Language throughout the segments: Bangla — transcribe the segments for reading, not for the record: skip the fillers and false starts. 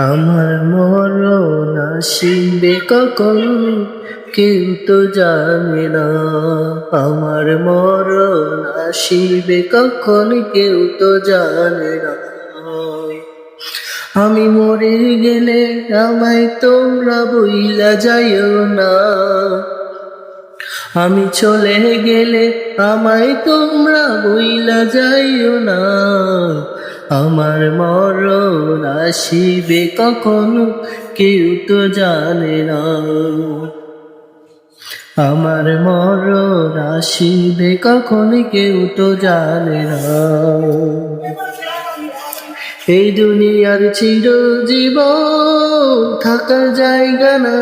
আমার মরণ আসিবে কখন কেউ তো জানে না। আমার মরণ আসিবে কখন কেউ তো জানে না। আমি মরে গেলে আমায় তোমরা বইলা যাইও না। আমি চলে গেলে আমায় তোমরা বইলা যাইও না। আমার মরণ আসিবে কখন কেউ তো জানে না। আমার মরণ আসিবে কখন কেউ তো জানে না। এই দুনিয়ার চিরজীবন থাকার জায়গা না।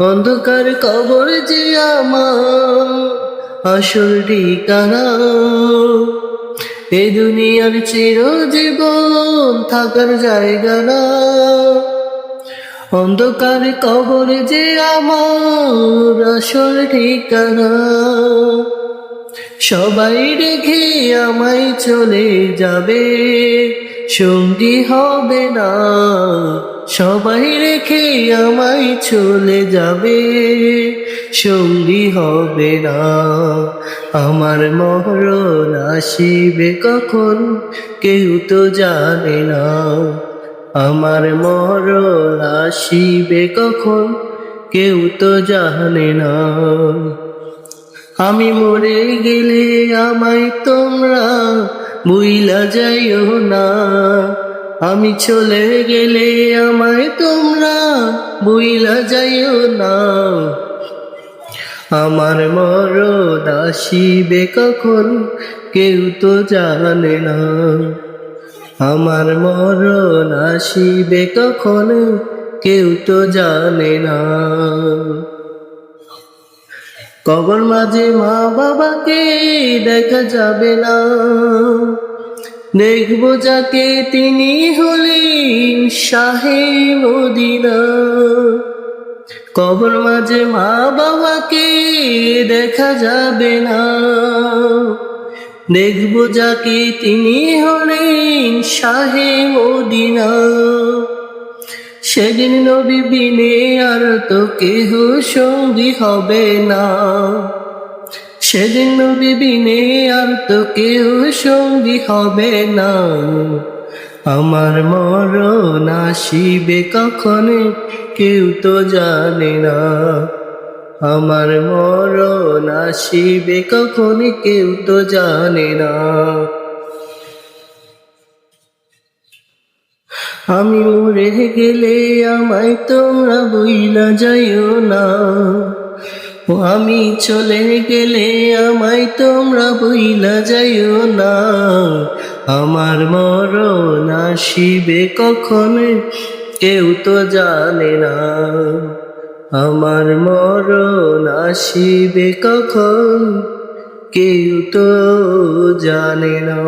অন্ধকার কবর যে আমার আসল ঠিকানা। এই দুনিয়ার চিরজীবন থাকার জায়গা না। অন্ধকার কবর যে আমার আসল ঠিকানা। সবাই রেখে আমায় চলে যাবে, সঙ্গী হবে না। সবাই রেখে আমায় চলে যাবে, সঙ্গী হবে না। আমার মরণ আসিবে কখন কেউ তো জানে না। আমার মরণ আসিবে কখন কেউ তো জানে না। আমি মরে গেলে আমায় তোমরা ভুইলা যাইও না। আমি চলে গেলে আমায় তোমরা ভুইলা যাইও না। আমার মরণ আসিবে কখন কেউ তো জানে না। আমার মরণ আসিবে কখন কেউ তো জানে না। কবর মাঝে মা বাবাকে দেখা যাবে না। দেখবো যাকে তিনি হলেন শাহে মদিনা। কবর মাঝে মা বাবাকে দেখা যাবে না। দেখবো যাকে তিনি হলেন শাহে মদিনা। সেদিন নবী বিনে আর তো কেহ সঙ্গী হবে না। সেদিন নবী বিনে আর তো কেহ সঙ্গী হবে না। আমার মরণ আসিবে কখন কেউ তো জানে না। আমার মরণ আসিবে কখন কেউ তো জানে না। আমি মরে গেলে আমায় তোমরা বইলা যাইও না। আমি চলে গেলে আমায় তোমরা বইলা যাইও না। আমার মরণ আসিবে কখন কেউ তো জানে না। আমার মরণ আসিবে কখন কেউ তো জানে না।